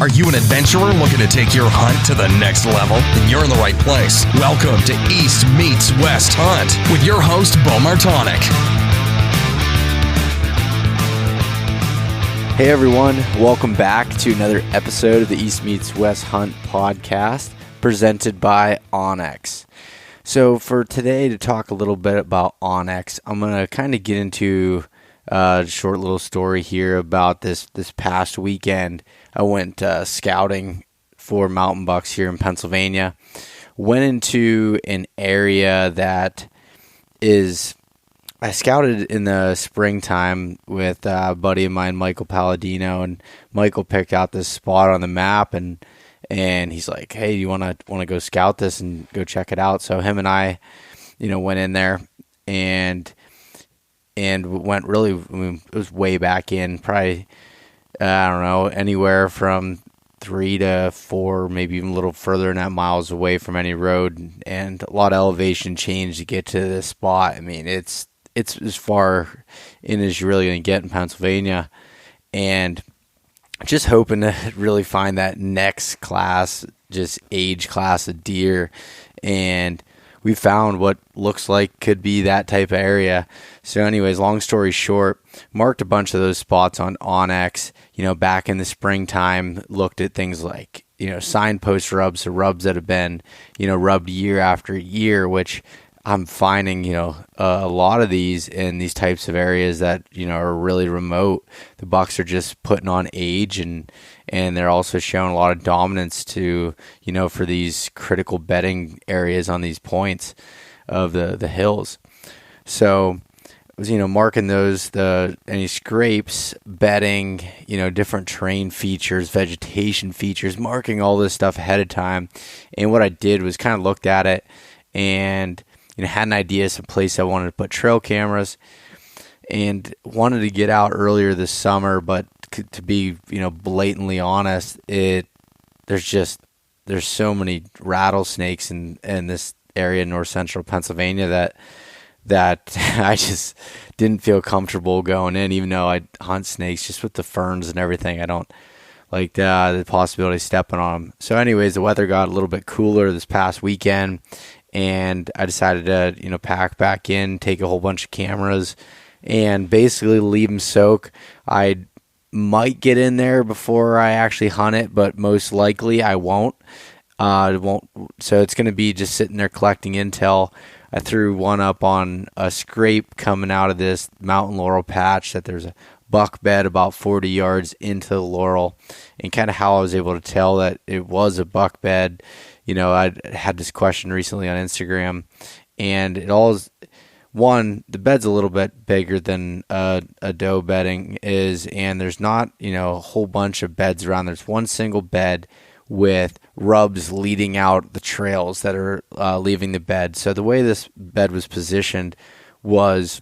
Are you an adventurer looking to take your hunt to the next level? Then you're in the right place. Welcome to East Meets West Hunt with your host, Bo Martonic. Hey everyone, welcome back to another episode of the East Meets West Hunt podcast presented by onX. So for today to talk a little bit about onX, I'm going to kind of get into a short little story here about this past weekend. I went scouting for mountain bucks here in Pennsylvania. Went into an area that I scouted in the springtime with a buddy of mine, Michael Palladino, and Michael picked out this spot on the map, and he's like, "Hey, you want to go scout this and go check it out?" So him and I, went in there and went really. I mean, it was way back in, probably I don't know, anywhere from 3 to 4, maybe even a little further than that, miles away from any road, and a lot of elevation change to get to this spot. I mean, it's as far in as you're really going to get in Pennsylvania, and just hoping to really find that next class, just age class of deer, and we found what looks like could be that type of area. So anyways, long story short, marked a bunch of those spots on onX, back in the springtime, looked at things like, signpost rubs, so rubs that have been, rubbed year after year, which I'm finding, a lot of these in these types of areas that, are really remote. The bucks are just putting on age, and they're also showing a lot of dominance to, for these critical bedding areas on these points of the hills. So I was, marking those, any scrapes, bedding, different terrain features, vegetation features, marking all this stuff ahead of time. And what I did was kind of looked at it and had an idea, some place I wanted to put trail cameras, and wanted to get out earlier this summer. But to be, blatantly honest, there's so many rattlesnakes in this area in north central Pennsylvania that I just didn't feel comfortable going in, even though I hunt snakes just with the ferns and everything. I don't like the possibility of stepping on them. So anyways, the weather got a little bit cooler this past weekend, and I decided to, pack back in, take a whole bunch of cameras, and basically leave them soak. I might get in there before I actually hunt it, but most likely I won't. So it's going to be just sitting there collecting intel. I threw one up on a scrape coming out of this mountain laurel patch that there's a buck bed about 40 yards into the laurel, and kind of how I was able to tell that it was a buck bed. I had this question recently on Instagram, and it all is, one, the bed's a little bit bigger than a doe bedding is, and there's not, a whole bunch of beds around. There's one single bed with rubs leading out the trails that are leaving the bed. So the way this bed was positioned was,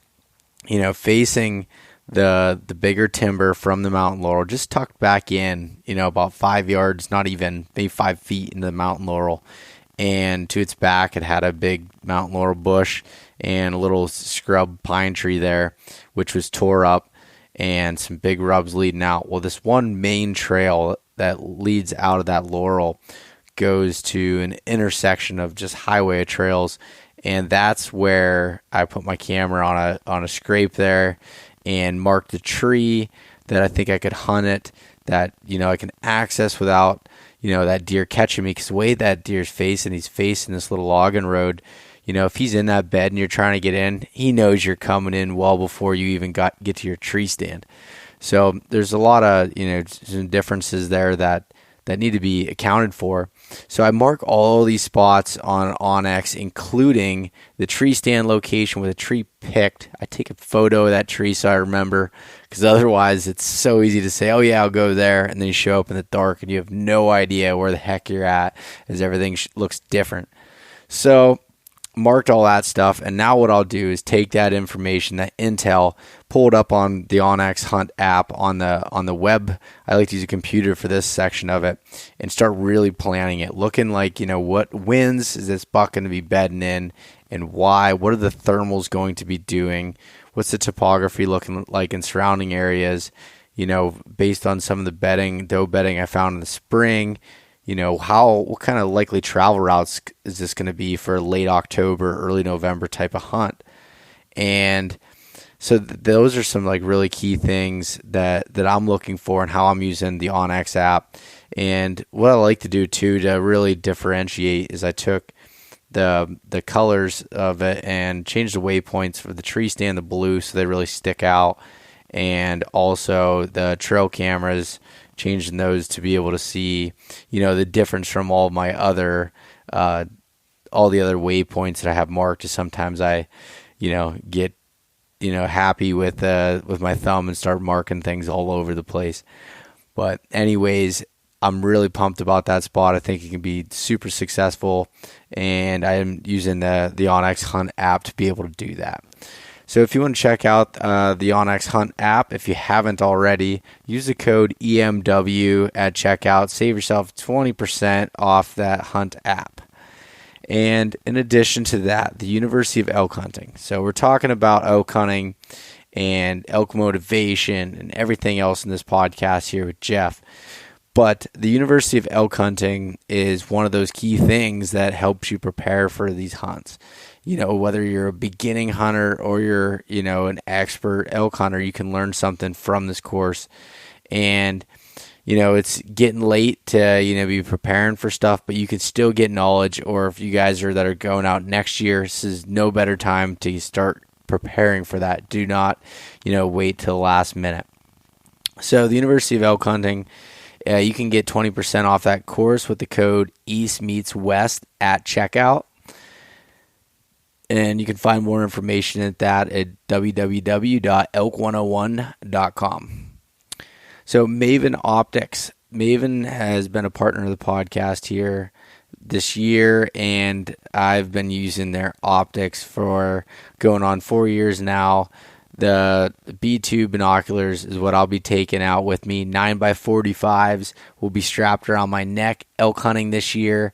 facing the bigger timber from the mountain laurel, just tucked back in, about 5 yards, not even, maybe 5 feet into the mountain laurel. And to its back, it had a big mountain laurel bush and a little scrub pine tree there, which was tore up, and some big rubs leading out. Well, this one main trail that leads out of that laurel goes to an intersection of just highway trails, and that's where I put my camera on a scrape there and marked the tree that I think I could hunt it, that I can access without that deer catching me, because the way that deer's facing, he's facing this little logging road. If he's in that bed and you're trying to get in, he knows you're coming in well before you even get to your tree stand. So there's a lot of some differences there that need to be accounted for. So I mark all these spots on onX, including the tree stand location with a tree picked. I take a photo of that tree so I remember, because otherwise it's so easy to say, oh yeah, I'll go there, and then you show up in the dark and you have no idea where the heck you're at, as everything looks different. So marked all that stuff, and now what I'll do is take that information, that intel, pull it up on the onX Hunt app on the web. I like to use a computer for this section of it, and start really planning it, looking like, what winds is this buck going to be bedding in, and why? What are the thermals going to be doing? What's the topography looking like in surrounding areas? based on some of the doe bedding I found in the spring, what kind of likely travel routes is this going to be for a late October, early November type of hunt? And so those are some like really key things that I'm looking for and how I'm using the onX app. And what I like to do too to really differentiate is I took the colors of it and changed the waypoints for the tree stand, the blue, so they really stick out. And also the trail cameras, changing those to be able to see, the difference from all the other waypoints that I have marked. Is sometimes I, get, happy with my thumb and start marking things all over the place. But anyways, I'm really pumped about that spot. I think it can be super successful, and I am using the onX Hunt app to be able to do that. So if you want to check out the onX Hunt app, if you haven't already, use the code EMW at checkout. Save yourself 20% off that Hunt app. And in addition to that, the University of Elk Hunting. So we're talking about elk hunting and elk motivation and everything else in this podcast here with Jeff. But the University of Elk Hunting is one of those key things that helps you prepare for these hunts. Whether you're a beginning hunter or you're, an expert elk hunter, you can learn something from this course. And, it's getting late to, be preparing for stuff, but you can still get knowledge. Or if you guys that are going out next year, this is no better time to start preparing for that. Do not, wait till the last minute. So the University of Elk Hunting, you can get 20% off that course with the code EastMeetsWest at checkout. And you can find more information at www.elk101.com. So Maven Optics. Maven has been a partner of the podcast here this year, and I've been using their optics for going on 4 years now. The B2 binoculars is what I'll be taking out with me. 9x45s will be strapped around my neck elk hunting this year.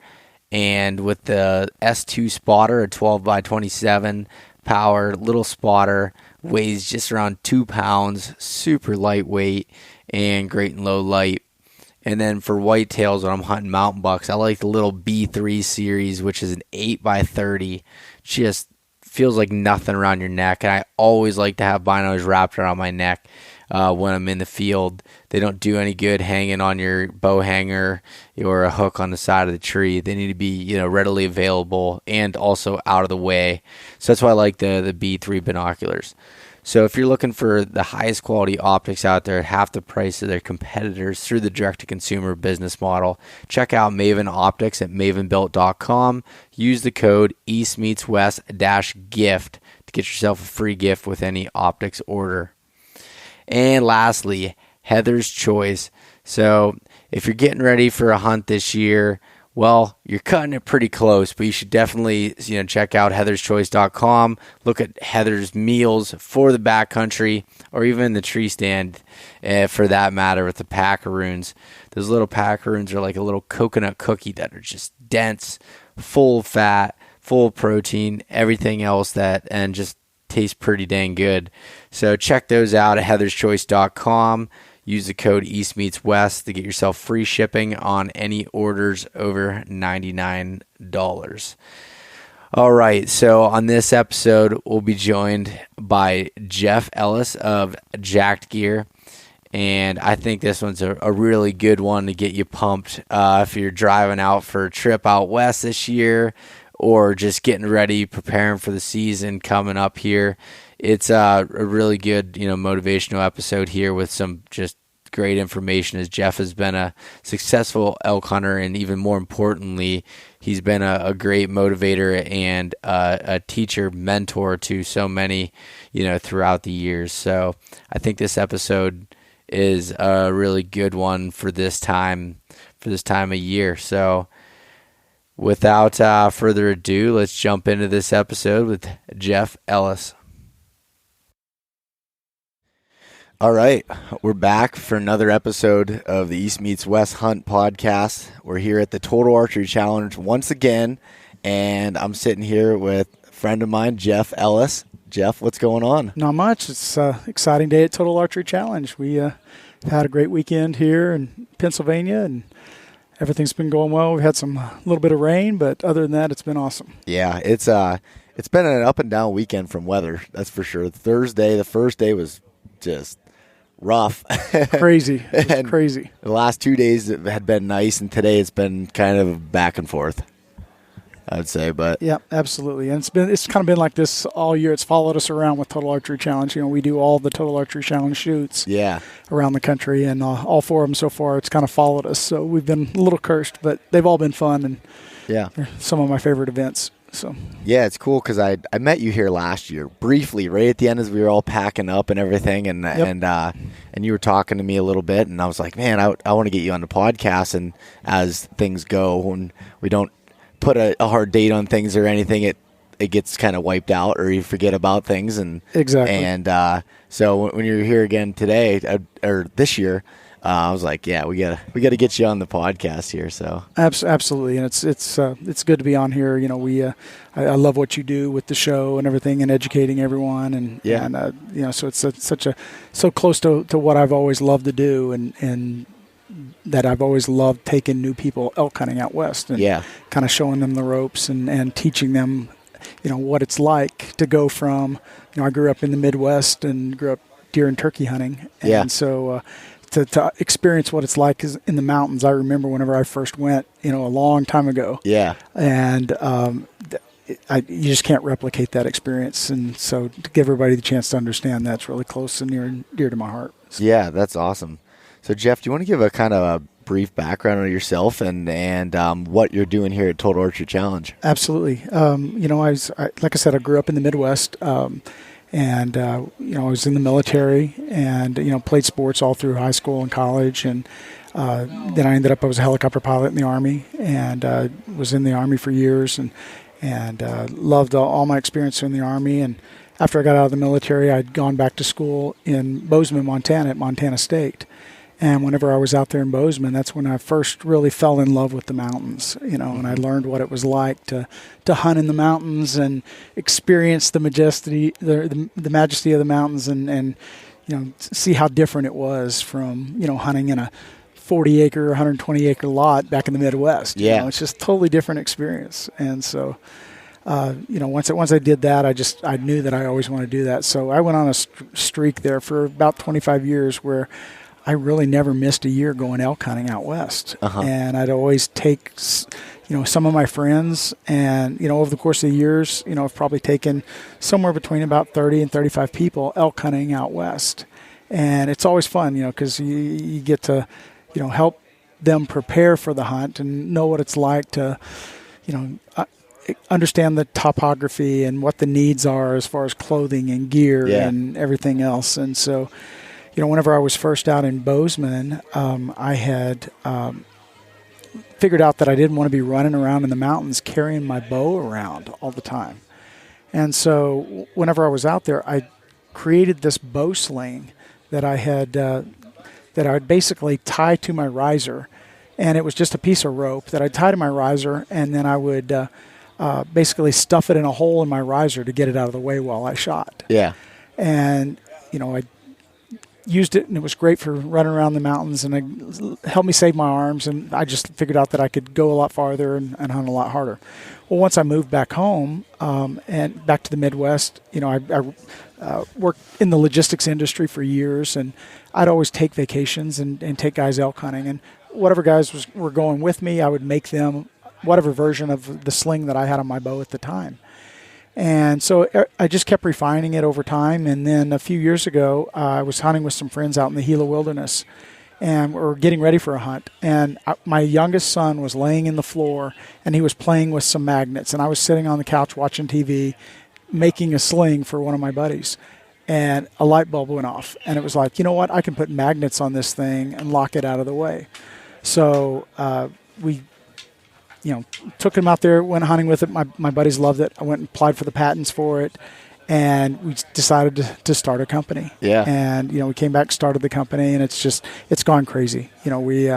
And with the S2 spotter, a 12x27 power little spotter, weighs just around 2 pounds, super lightweight and great in low light. And then for whitetails, when I'm hunting mountain bucks, I like the little B3 series, which is an 8x30. Just feels like nothing around your neck. And I always like to have binos wrapped around my neck when I'm in the field. They don't do any good hanging on your bow hanger or a hook on the side of the tree. They need to be, readily available and also out of the way. So that's why I like the B3 binoculars. So if you're looking for the highest quality optics out there at half the price of their competitors through the direct-to-consumer business model, check out Maven Optics at mavenbuilt.com. Use the code EastMeetsWest-gift to get yourself a free gift with any optics order. And lastly, Heather's Choice. So if you're getting ready for a hunt this year, well, you're cutting it pretty close, but you should definitely, check out heatherschoice.com. Look at Heather's meals for the backcountry or even the tree stand, for that matter, with the packaroons. Those little packaroons are like a little coconut cookie that are just dense, full of fat, full of protein, everything else and just taste pretty dang good. So check those out at heatherschoice.com. Use the code EastMeetsWest to get yourself free shipping on any orders over $99. All right, so on this episode, we'll be joined by Jeff Ellis of Jakt Gear. And I think this one's a really good one to get you pumped if you're driving out for a trip out west this year or just getting ready, preparing for the season coming up here. It's a really good, motivational episode here with some just great information, as Jeff has been a successful elk hunter, and even more importantly, he's been a great motivator and a teacher, mentor to so many, throughout the years. So I think this episode is a really good one for this time of year. So without further ado, let's jump into this episode with Jeff Ellis. All right, we're back for another episode of the East Meets West Hunt podcast. We're here at the Total Archery Challenge once again, and I'm sitting here with a friend of mine, Jeff Ellis. Jeff, what's going on? Not much. It's an exciting day at Total Archery Challenge. We had a great weekend here in Pennsylvania, and everything's been going well. We've had some little bit of rain, but other than that, it's been awesome. Yeah, it's been an up and down weekend from weather, that's for sure. The first day was just rough. Crazy. It was crazy. The last 2 days had been nice, and today it's been kind of back and forth, I'd say. But yeah, absolutely. And it's kind of been like this all year. It's followed us around with Total Archery Challenge. We do all the Total Archery Challenge shoots around the country, and all 4 of them so far, it's kind of followed us. So we've been a little cursed, but they've all been fun, and they're some of my favorite events. So yeah, it's cool because I met you here last year briefly, right at the end as we were all packing up and everything, and you were talking to me a little bit, and I was like, man, I want to get you on the podcast. And as things go, when we don't put a hard date on things or anything, it gets kind of wiped out, or you forget about things. And exactly. And so when you're here again today or this year, I was like, yeah, we gotta get you on the podcast here. So absolutely, and it's good to be on here. I love what you do with the show and everything, and educating everyone, and so it's so close to what I've always loved to do, and that I've always loved taking new people elk hunting out west, and kind of showing them the ropes and teaching them, what it's like to go from, I grew up in the Midwest and grew up deer and turkey hunting, and so. To experience what it's like in the mountains. I remember whenever I first went, a long time ago. Yeah. And you just can't replicate that experience. And so to give everybody the chance to understand that's really close and near and dear to my heart. So. Yeah, that's awesome. So, Jeff, do you want to give a kind of a brief background on yourself and what you're doing here at Total Archery Challenge? Absolutely. Like I said, I grew up in the Midwest. And, I was in the military and, played sports all through high school and college. And then I was a helicopter pilot in the Army, and was in the Army for years and loved all my experience in the Army. And after I got out of the military, I'd gone back to school in Bozeman, Montana, at Montana State. And whenever I was out there in Bozeman, that's when I first really fell in love with the mountains, and I learned what it was like to hunt in the mountains and experience the majesty, the majesty of the mountains, and see how different it was from, hunting in a 40-acre, 120-acre lot back in the Midwest. It's just a totally different experience. And so, once I did that, I knew that I always wanted to do that. So I went on a streak there for about 25 years where I really never missed a year going elk hunting out west. And I'd always take, some of my friends, and, over the course of the years, I've probably taken somewhere between about 30 and 35 people elk hunting out west. And it's always fun, because you get to, help them prepare for the hunt and know what it's like to, understand the topography and what the needs are as far as clothing and gear and everything else. And so, whenever I was first out in Bozeman, I had figured out that I didn't want to be running around in the mountains carrying my bow around all the time. And so whenever I was out there, I created this bow sling that I had that I would basically tie to my riser. And it was just a piece of rope that I'd tie to my riser, and then I would basically stuff it in a hole in my riser to get it out of the way while I shot. Yeah. And, I used it, and it was great for running around the mountains, and it helped me save my arms, and I just figured out that I could go a lot farther and hunt a lot harder. Well, once I moved back home and back to the Midwest, I worked in the logistics industry for years, and I'd always take vacations and take guys elk hunting, and whatever guys were going with me, I would make them whatever version of the sling that I had on my bow at the time. And so I just kept refining it over time. And then a few years ago, I was hunting with some friends out in the Gila Wilderness, and we were getting ready for a hunt. And my youngest son was laying in the floor, and he was playing with some magnets. And I was sitting on the couch watching TV, making a sling for one of my buddies. And a light bulb went off. And it was like, you know what? I can put magnets on this thing and lock it out of the way. So we took him out there, went hunting with it. My buddies loved it. I went and applied for the patents for it, and we decided to start a company. Yeah. And, we came back, started the company, and it's gone crazy. We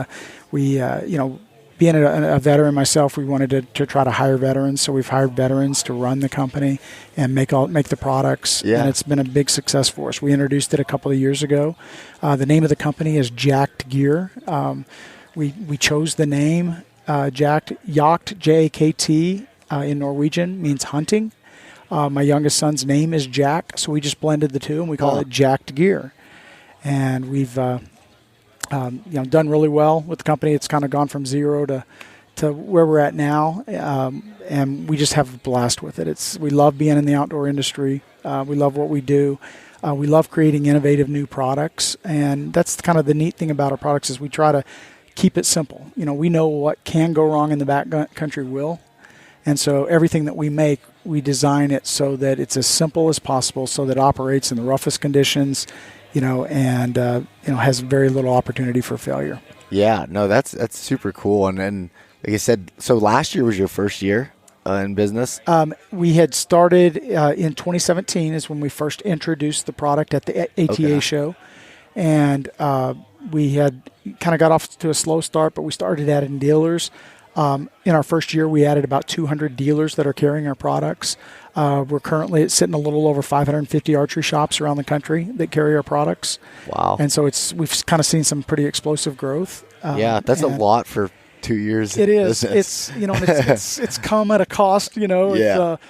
being a veteran myself, we wanted to try to hire veterans. So we've hired veterans to run the company and make the products. Yeah. And it's been a big success for us. We introduced it a couple of years ago. The name of the company is Jakt Gear. We chose the name Jakt, Jakt, in Norwegian means hunting. My youngest son's name is Jack, so we just blended the two and we call it Jakt Gear. And we've done really well with the company. It's kind of gone from zero to where we're at now, and we just have a blast with it. We love being in the outdoor industry. We love what we do. We love creating innovative new products, and that's kind of the neat thing about our products is we try to keep it simple. We know what can go wrong in the backcountry will, and so everything that we make, we design it so that it's as simple as possible, so that it operates in the roughest conditions, and has very little opportunity for failure. Yeah, no, that's super cool. And like I said, so last year was your first year in business? We had started in 2017 is when we first introduced the product at the ATA show. And we had kind of got off to a slow start, but we started adding dealers. In our first year, we added about 200 dealers that are carrying our products. We're currently sitting a little over 550 archery shops around the country that carry our products. Wow. And so we've kind of seen some pretty explosive growth. That's a lot for 2 years. It is. It's come at a cost, but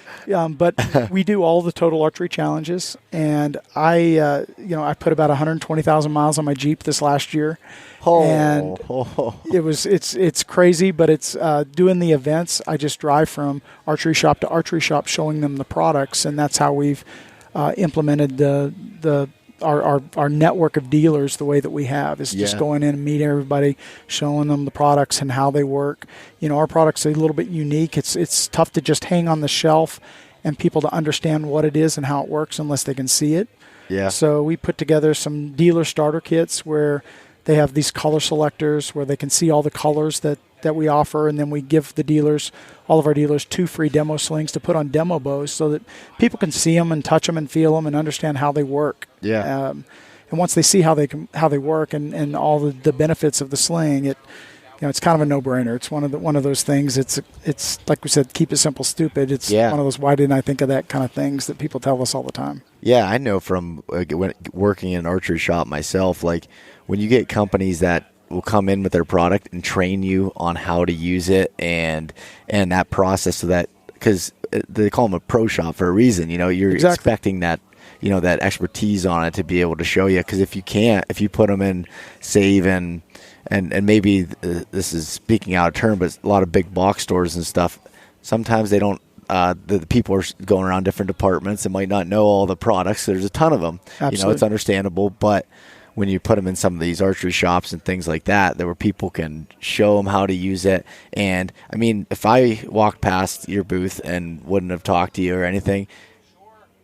we do all the total archery challenges. And I put about 120,000 miles on my Jeep this last year. It's crazy, but it's doing the events. I just drive from archery shop to archery shop showing them the products, and that's how we've implemented our network of dealers the way that we have is just going in and meeting everybody, showing them the products and how they work. Our products are a little bit unique. It's tough to just hang on the shelf and people to understand what it is and how it works unless they can see it. Yeah. So we put together some dealer starter kits where they have these color selectors where they can see all the colors that we offer, and then we give all of our dealers 2 free demo slings to put on demo bows so that people can see them and touch them and feel them and understand how they work. Yeah. And once they see how they work and all the benefits of the sling, it's kind of a no-brainer. It's one of those things. It's like we said, keep it simple, stupid. It's one of those why didn't I think of that kind of things that people tell us all the time. Yeah, I know from when working in an archery shop myself, like when you get companies that will come in with their product and train you on how to use it and that process, so that because they call them a pro shop for a reason. You're expecting that that expertise on it to be able to show you. Because if you put them in save and maybe this is speaking out of turn, but a lot of big box stores and stuff, sometimes they don't. The people are going around different departments and might not know all the products. There's a ton of them. Absolutely. It's understandable, but when you put them in some of these archery shops and things like that, where people can show them how to use it. And I mean, if I walked past your booth and wouldn't have talked to you or anything,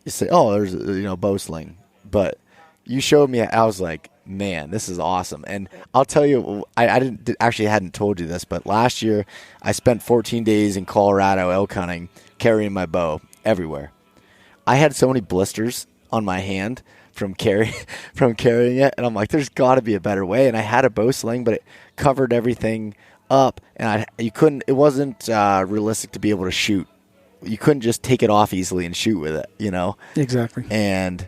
you say, "Oh, there's a bow sling," but you showed me. I was like, "Man, this is awesome!" And I'll tell you, I hadn't told you this, but last year I spent 14 days in Colorado elk hunting, carrying my bow everywhere. I had so many blisters on my hand from carrying it, and I'm like, there's got to be a better way. And I had a bow sling, but it covered everything up, and it wasn't realistic to be able to shoot. You couldn't just take it off easily and shoot with it, Exactly. And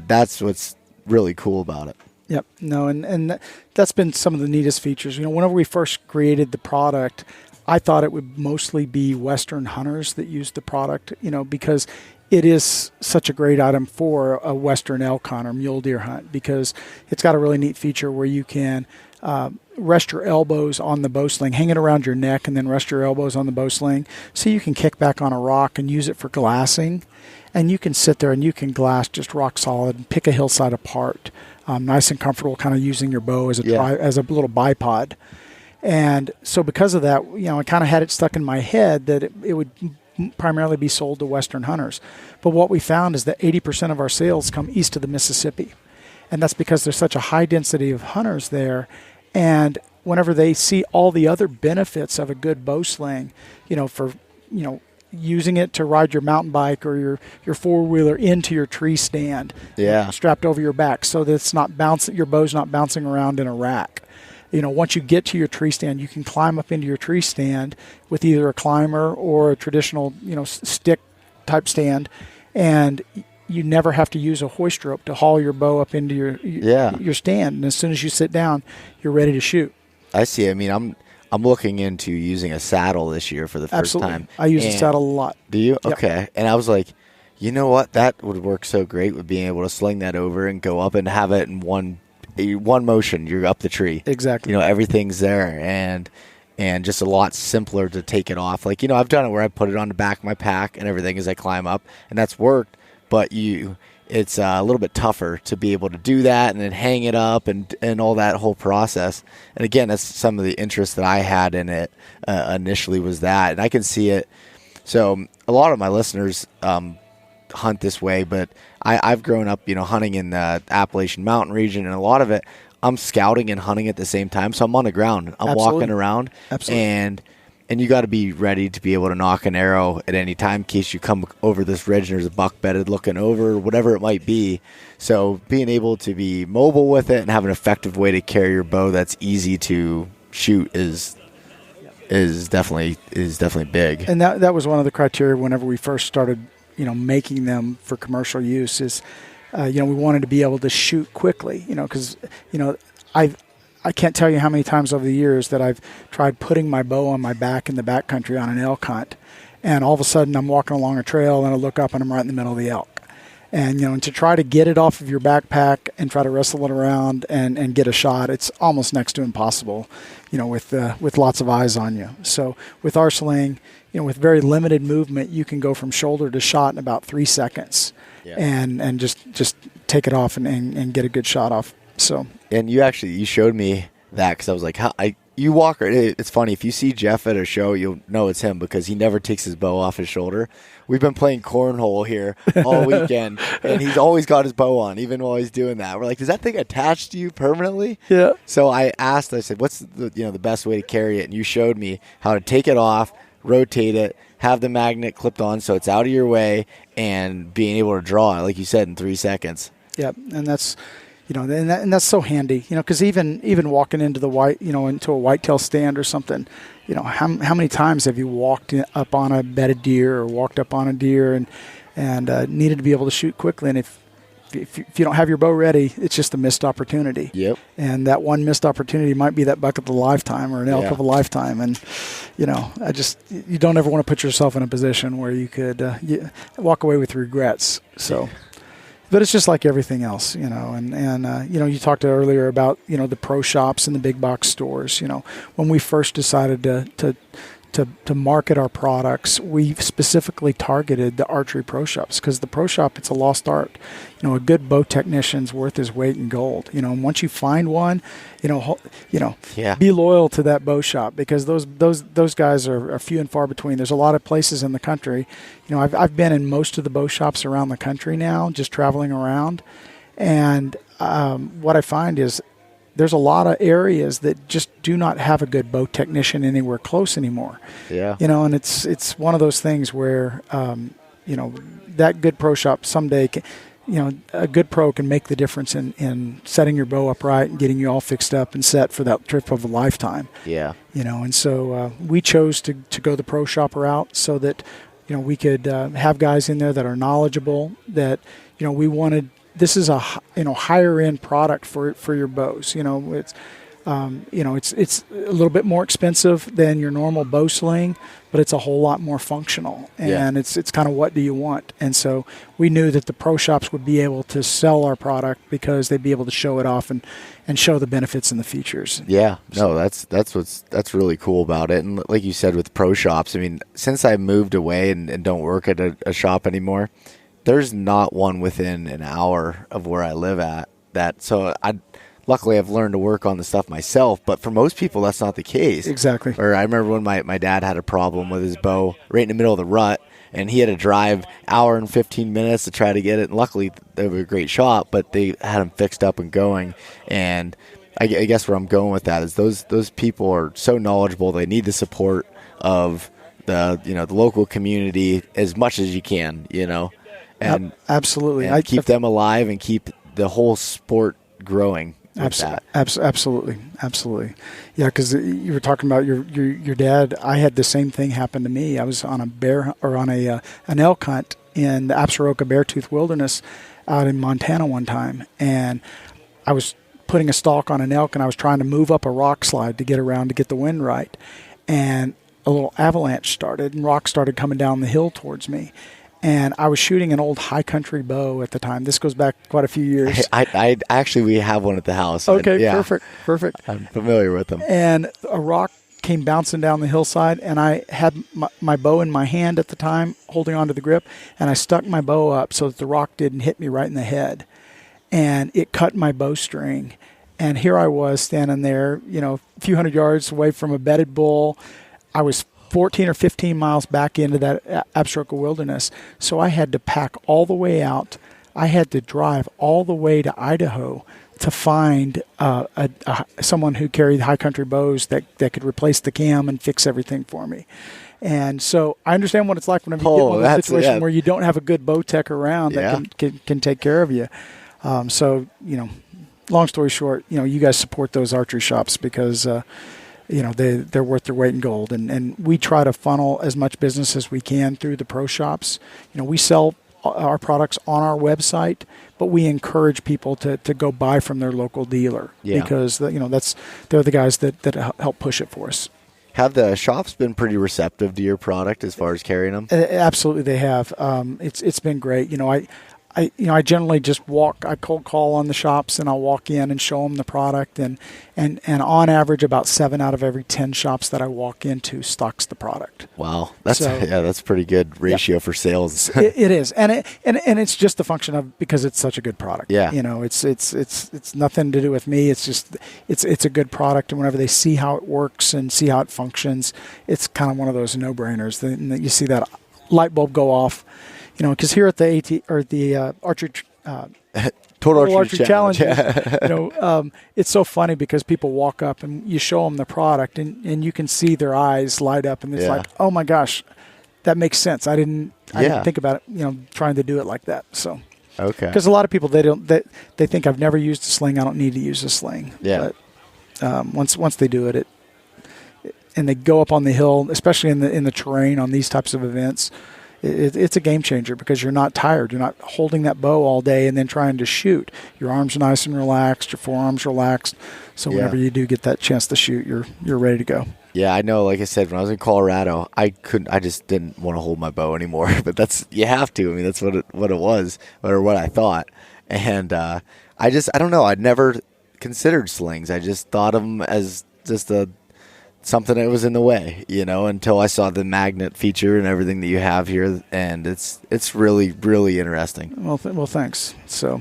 that's what's really cool about it. Yep. No, and that's been some of the neatest features. Whenever we first created the product, I thought it would mostly be Western hunters that used the product, because it is such a great item for a Western elk hunt or mule deer hunt, because it's got a really neat feature where you can rest your elbows on the bow sling, hang it around your neck, and then rest your elbows on the bow sling so you can kick back on a rock and use it for glassing. And you can sit there and you can glass just rock solid and pick a hillside apart, nice and comfortable, kind of using your bow as a little bipod. And so because of that, I kind of had it stuck in my head that it would primarily be sold to Western hunters. But what we found is that 80% of our sales come east of the Mississippi. And that's because there's such a high density of hunters there. And whenever they see all the other benefits of a good bow sling, for using it to ride your mountain bike or your four-wheeler into your tree stand, strapped over your back so that it's not bouncing, your bow's not bouncing around in a rack. once you get to your tree stand, you can climb up into your tree stand with either a climber or a traditional, stick type stand, and you never have to use a hoist rope to haul your bow up into your stand. And as soon as you sit down, you're ready to shoot. I see. I mean, I'm looking into using a saddle this year for the first time. I use a saddle a lot. Do you? Yep. Okay. And I was like, you know what? That would work so great with being able to sling that over and go up and have it in one motion. You're up the tree. Exactly. Everything's there, and just a lot simpler to take it off. Like, I've done it where I put it on the back of my pack and everything as I climb up, and that's worked. But it's a little bit tougher to be able to do that and then hang it up and all that whole process. And again, that's some of the interest that I had in it initially was that. And I can see it. So a lot of my listeners hunt this way, but I've grown up, hunting in the Appalachian Mountain region, and a lot of it, I'm scouting and hunting at the same time. So I'm on the ground. I'm walking around. Absolutely. And you got to be ready to be able to knock an arrow at any time in case you come over this ridge and there's a buck bedded looking over, whatever it might be. So being able to be mobile with it and have an effective way to carry your bow that's easy to shoot is definitely big. And that was one of the criteria whenever we first started, making them for commercial use is, we wanted to be able to shoot quickly, because, I can't tell you how many times over the years that I've tried putting my bow on my back in the backcountry on an elk hunt, and all of a sudden I'm walking along a trail and I look up and I'm right in the middle of the elk. And, and to try to get it off of your backpack and try to wrestle it around and get a shot, it's almost next to impossible, with lots of eyes on you. So with our sling, with very limited movement, you can go from shoulder to shot in about 3 seconds, and just take it off and get a good shot off. So, and you showed me that because I was like, you walk. It's funny, if you see Jeff at a show, you'll know it's him because he never takes his bow off his shoulder. We've been playing cornhole here all weekend, and he's always got his bow on, even while he's doing that. We're like, is that thing attached to you permanently? Yeah. So I said, what's the best way to carry it? And you showed me how to take it off, rotate it, have the magnet clipped on so it's out of your way, and being able to draw it, like you said, in 3 seconds. Yep, and that's. And that's so handy, because even walking into into a whitetail stand or something, how many times have you walked up on a bedded deer or walked up on a deer and needed to be able to shoot quickly, and if you don't have your bow ready, it's just a missed opportunity. Yep. And that one missed opportunity might be that buck of a lifetime or an elk of a lifetime, and you don't ever want to put yourself in a position where you could walk away with regrets. So. But it's just like everything else, and you talked earlier about, the pro shops and the big box stores. When we first decided to market our products, we specifically targeted the archery pro shops because the pro shop, it's a lost art. A good bow technician's worth his weight in gold. And once you find one, be loyal to that bow shop because those guys are few and far between. There's a lot of places in the country. I've been in most of the bow shops around the country now, just traveling around, and what I find is there's a lot of areas that just do not have a good bow technician anywhere close anymore. Yeah. And it's one of those things where that good pro shop someday a good pro can make the difference in setting your bow up right and getting you all fixed up and set for that trip of a lifetime. Yeah. And so we chose to go the pro shop route so that, we could have guys in there that are knowledgeable, that, we wanted. This is a higher end product for your bows. It's it's a little bit more expensive than your normal bow sling, but it's a whole lot more functional. And it's kind of what do you want? And so we knew that the pro shops would be able to sell our product because they'd be able to show it off and show the benefits and the features. Yeah, no, that's really cool about it. And like you said with pro shops, I mean, since I moved away and don't work at a shop anymore, there's not one within an hour of where I live at that. So luckily I've learned to work on the stuff myself, but for most people that's not the case. Exactly. Or I remember when my dad had a problem with his bow right in the middle of the rut, and he had to drive hour and 15 minutes to try to get it. And luckily they were a great shop, but they had him fixed up and going. And I guess where I'm going with that is those people are so knowledgeable. They need the support of the local community as much as you can, And absolutely, and keep them alive and keep the whole sport growing. Absolutely. Yeah, because you were talking about your dad. I had the same thing happen to me. I was on a bear or on an elk hunt in the Absaroka Beartooth Wilderness out in Montana one time, and I was putting a stalk on an elk, and I was trying to move up a rock slide to get around to get the wind right, and a little avalanche started, and rocks started coming down the hill towards me. And I was shooting an old high country bow at the time. This goes back quite a few years. I actually, we have one at the house. Okay, perfect. I'm familiar with them. And a rock came bouncing down the hillside, and I had my bow in my hand at the time, holding onto the grip, and I stuck my bow up so that the rock didn't hit me right in the head. And it cut my bowstring. And here I was standing there, a few hundred yards away from a bedded bull. I was 14 or 15 miles back into that Absaroka wilderness. So I had to pack all the way out. I had to drive all the way to Idaho to find someone who carried high country bows that could replace the cam and fix everything for me. And so I understand what it's like whenever you get in a situation where you don't have a good bow tech around that can take care of you. So, long story short, you guys support those archery shops because they're worth their weight in gold, and we try to funnel as much business as we can through the pro shops. We sell our products on our website, but we encourage people to go buy from their local dealer because they're the guys that help push it for us. Have the shops been pretty receptive to your product as far as carrying them? Absolutely, they have. It's been great. I generally just walk. I cold call on the shops, and I'll walk in and show them the product. And on average, about 7 out of every 10 shops that I walk into stocks the product. Wow, that's a pretty good ratio for sales. It is, and it's just a function of because it's such a good product. Yeah, it's nothing to do with me. It's just it's a good product, and whenever they see how it works and see how it functions, it's kind of one of those no-brainers. You see that light bulb go off. Because here at the Archery Total Archery Challenge, it's so funny because people walk up and you show them the product and you can see their eyes light up and it's like, oh my gosh, that makes sense. I didn't think about it, trying to do it like that. So okay, because a lot of people they think I've never used a sling. I don't need to use a sling. Yeah. But once they do it, and they go up on the hill, especially in the terrain on these types of events. It's a game changer because you're not tired. You're not holding that bow all day and then trying to shoot. Your arms are nice and relaxed. Your forearms relaxed. So whenever you do get that chance to shoot, you're ready to go. Yeah, I know. Like I said, when I was in Colorado, I just didn't want to hold my bow anymore. But you have to. I mean, that's what it was, or what I thought. And I don't know. I'd never considered slings. I just thought of them as just something that was in the way, until I saw the magnet feature and everything that you have here, and it's really, really interesting. Well, thanks. So,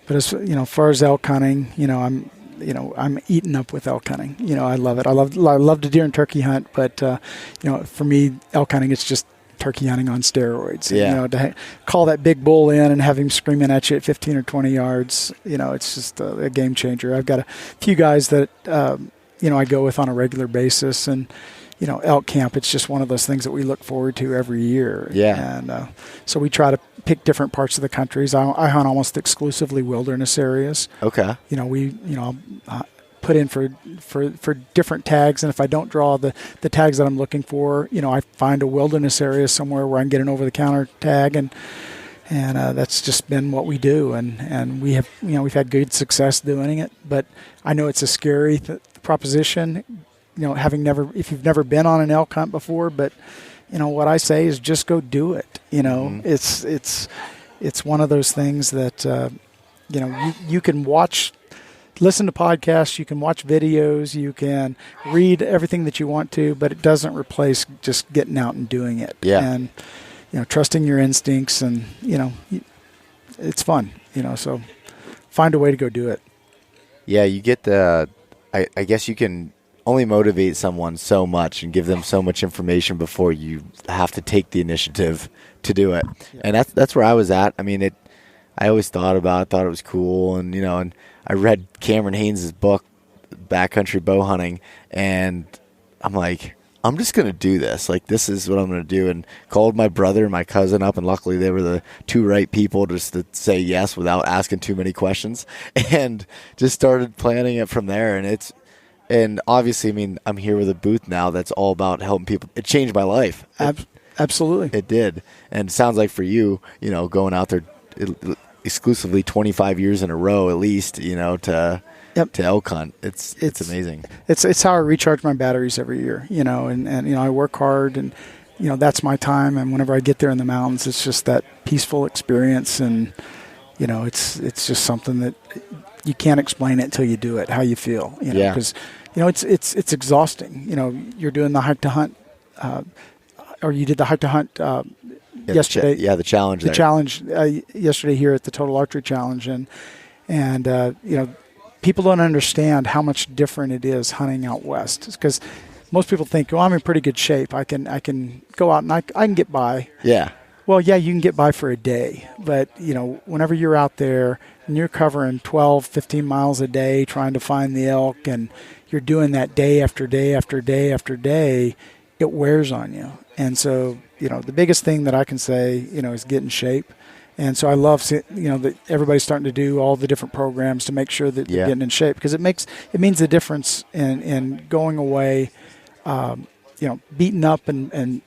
but as far as elk hunting, I'm eaten up with elk hunting. I love it. I love the deer and turkey hunt, but for me, elk hunting it's just turkey hunting on steroids. Yeah. To call that big bull in and have him screaming at you at 15 or 20 yards, it's just a game changer. I've got a few guys that. I go with on a regular basis, and elk camp. It's just one of those things that we look forward to every year. Yeah, and so we try to pick different parts of the countries. I hunt almost exclusively wilderness areas. Okay. I'll put in for different tags, and if I don't draw the tags that I'm looking for, I find a wilderness area somewhere where I can get an over-the-counter tag, and that's just been what we do, and we have we've had good success doing it. But I know it's a scary proposition, if you've never been on an elk hunt before. But what I say is just go do it. It's one of those things that you can listen to podcasts, you can watch videos, you can read everything that you want to, but it doesn't replace just getting out and doing it. Yeah. And trusting your instincts, and it's fun. So find a way to go do it. Yeah, you get I guess you can only motivate someone so much and give them so much information before you have to take the initiative to do it. Yeah. And that's where I was at. I mean, I always thought it was cool, and and I read Cameron Haynes' book, Backcountry Bow Hunting, and I'm like, I'm just going to do this. Like, this is what I'm going to do. And called my brother and my cousin up, and luckily they were the two right people just to say yes without asking too many questions, and just started planning it from there. And obviously, I mean, I'm here with a booth now that's all about helping people. It changed my life. Absolutely. It did. And it sounds like for you, going out there exclusively 25 years in a row at least, to elk hunt. It's amazing. It's how I recharge my batteries every year, and I work hard, and that's my time. And whenever I get there in the mountains, it's just that peaceful experience, and it's just something that you can't explain it until you do it, how you feel, because it's exhausting. You're doing the hike to hunt, or you did the hike to hunt yesterday. The challenge. Yesterday here at the Total Archery Challenge, and people don't understand how much different it is hunting out west, because most people think, well, I'm in pretty good shape. I can go out and I can get by. Yeah. Well, yeah, you can get by for a day, but whenever you're out there and you're covering 12, 15 miles a day trying to find the elk, and you're doing that day after day after day after day, it wears on you. And so, the biggest thing that I can say, is get in shape. And so I love, that everybody's starting to do all the different programs to make sure that they're getting in shape, because it means the difference in going away, beaten up and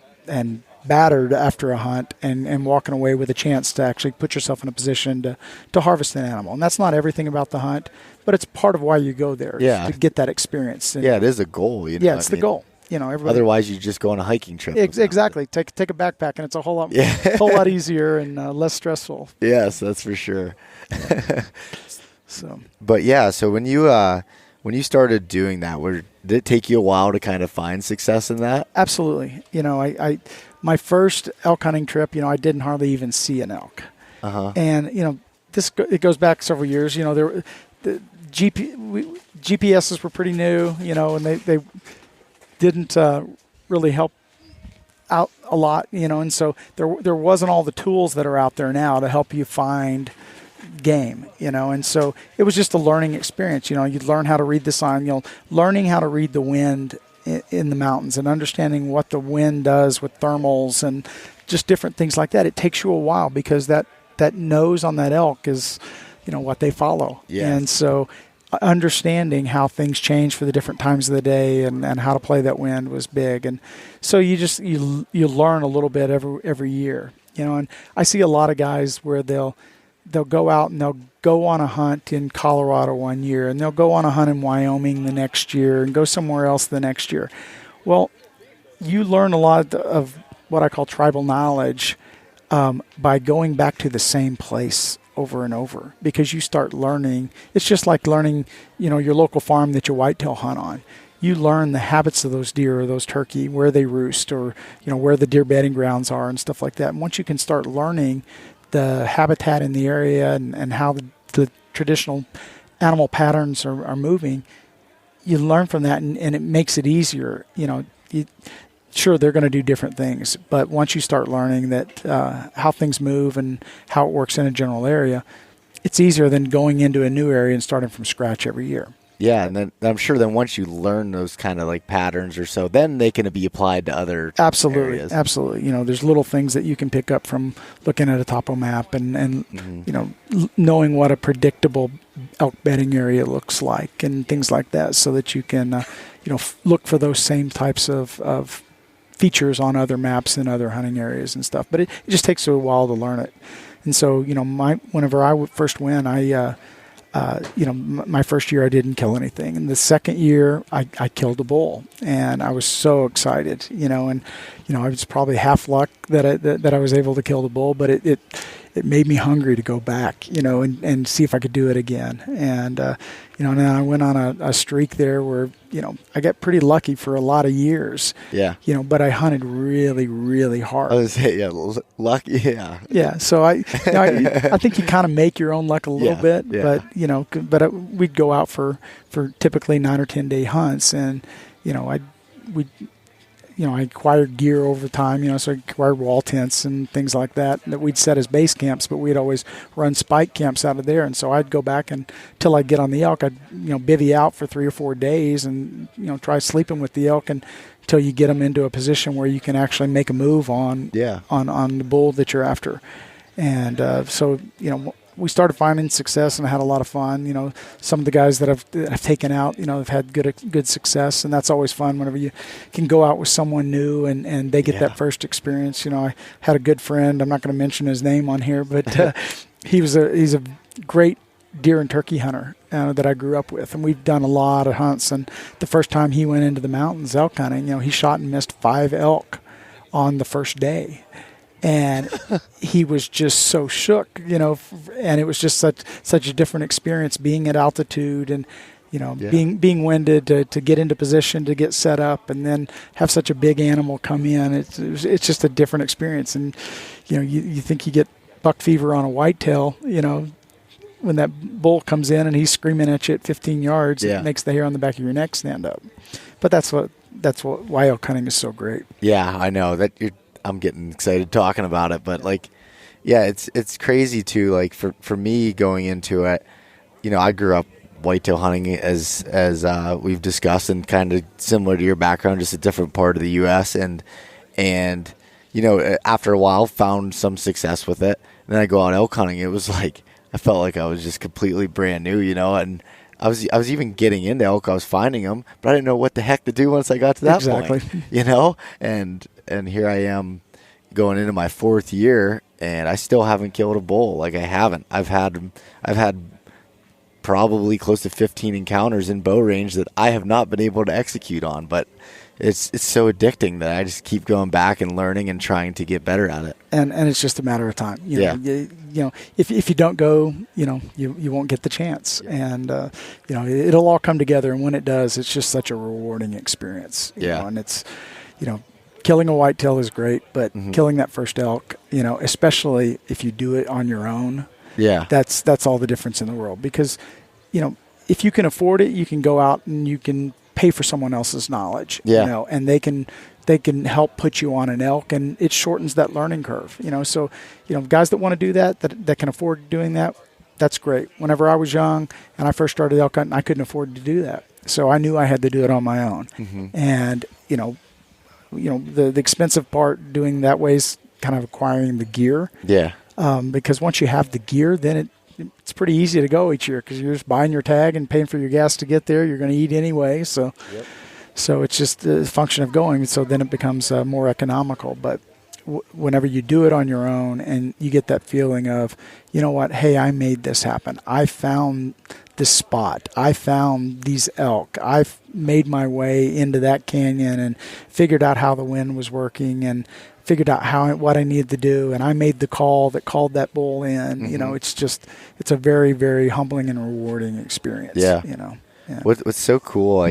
battered after a hunt, and walking away with a chance to actually put yourself in a position to harvest an animal. And that's not everything about the hunt, but it's part of why you go there, to get that experience. And it is a goal. It's the goal. Otherwise, you just go on a hiking trip. Exactly. Take a backpack, and it's a whole lot easier and less stressful. Yes, that's for sure. So when you started doing that, did it take you a while to kind of find success in that? Absolutely. I my first elk hunting trip, I didn't hardly even see an elk. And it goes back several years. The GPSs were pretty new. And they didn't really help out a lot, and so there wasn't all the tools that are out there now to help you find game, and so it was just a learning experience. You'd learn how to read the sign, learning how to read the wind in the mountains, and understanding what the wind does with thermals and just different things like that. It takes you a while, because that nose on that elk is, what they follow. Yeah. And so understanding how things change for the different times of the day and how to play that wind was big. And so you learn a little bit every year, and I see a lot of guys where they'll go out and they'll go on a hunt in Colorado one year, and they'll go on a hunt in Wyoming the next year, and go somewhere else the next year. Well, you learn a lot of what I call tribal knowledge by going back to the same place over and over, because you start learning. It's just like learning, your local farm that you whitetail hunt on. You learn the habits of those deer or those turkey, where they roost, or, where the deer bedding grounds are and stuff like that. And once you can start learning the habitat in the area and how the traditional animal patterns are moving, you learn from that, and it makes it easier. Sure, they're going to do different things, but once you start learning that how things move and how it works in a general area, it's easier than going into a new area and starting from scratch every year. Yeah, and then I'm sure then once you learn those kind of like patterns or so, then they can be applied to other areas. Absolutely. There's little things that you can pick up from looking at a topo map and knowing what a predictable elk bedding area looks like and things like that, so that you can look for those same types of features on other maps and other hunting areas and stuff. But it just takes a while to learn it. And so, whenever I first went, my first year I didn't kill anything. And the second year I killed a bull, and I was so excited, and I was probably half luck that I was able to kill the bull, but it made me hungry to go back, and see if I could do it again. And, and then I went on a streak there where, I got pretty lucky for a lot of years. Yeah. But I hunted really, really hard. I was lucky. Yeah. Yeah. So I think you kind of make your own luck a little bit, but we'd go out for typically 9 or 10 day hunts, and I acquired gear over time, so I acquired wall tents and things like that we'd set as base camps, but we'd always run spike camps out of there. And so I'd go back until I'd get on the elk. I'd, bivvy out for 3 or 4 days and, try sleeping with the elk and till you get them into a position where you can actually make a move on the bull that you're after. And so, we started finding success, and I had a lot of fun. Some of the guys that I've taken out, have had good success, and that's always fun whenever you can go out with someone new and they get that first experience. I had a good friend. I'm not going to mention his name on here, but he's a great deer and turkey hunter that I grew up with, and we've done a lot of hunts. And the first time he went into the mountains elk hunting, he shot and missed 5 elk on the first day. And he was just so shook, and it was just such a different experience being at altitude and, being winded to get into position, to get set up, and then have such a big animal come in. It's just a different experience. And, you think you get buck fever on a whitetail, when that bull comes in and he's screaming at you at 15 yards, it makes the hair on the back of your neck stand up. But why elk hunting is so great. Yeah, I know that I'm getting excited talking about it, but it's crazy too. Like for me going into it, I grew up whitetail hunting as we've discussed, and kind of similar to your background, just a different part of the U.S. and after a while found some success with it. And then I go out elk hunting. It was like I felt like I was just completely brand new, and I was even getting into elk. I was finding them, but I didn't know what the heck to do once I got to that point. And here I am going into my 4th year, and I still haven't killed a bull. Like I haven't. I've had probably close to 15 encounters in bow range that I have not been able to execute on, but it's so addicting that I just keep going back and learning and trying to get better at it. And it's just a matter of time. If you don't go, you won't get the chance. Yeah. And it'll all come together, and when it does, it's just such a rewarding experience. And it's killing a whitetail is great, but killing that first elk, especially if you do it on your own, that's all the difference in the world. Because, if you can afford it, you can go out and you can pay for someone else's knowledge, and they can help put you on an elk, and it shortens that learning curve. So, guys that want to do that can afford doing that, that's great. Whenever I was young and I first started elk hunting, I couldn't afford to do that. So I knew I had to do it on my own. And, the expensive part doing that way is kind of acquiring the gear. Yeah. Because once you have the gear, then it's pretty easy to go each year, because you're just buying your tag and paying for your gas to get there. You're going to eat anyway. So it's just a function of going. So then it becomes more economical. But whenever you do it on your own and you get that feeling of, hey, I made this happen. I found this spot. I found these elk. I've made my way into that canyon and figured out how the wind was working and figured out what I needed to do, and I made the call that called that bull in. It's a very, very humbling and rewarding experience. Yeah. What's so cool,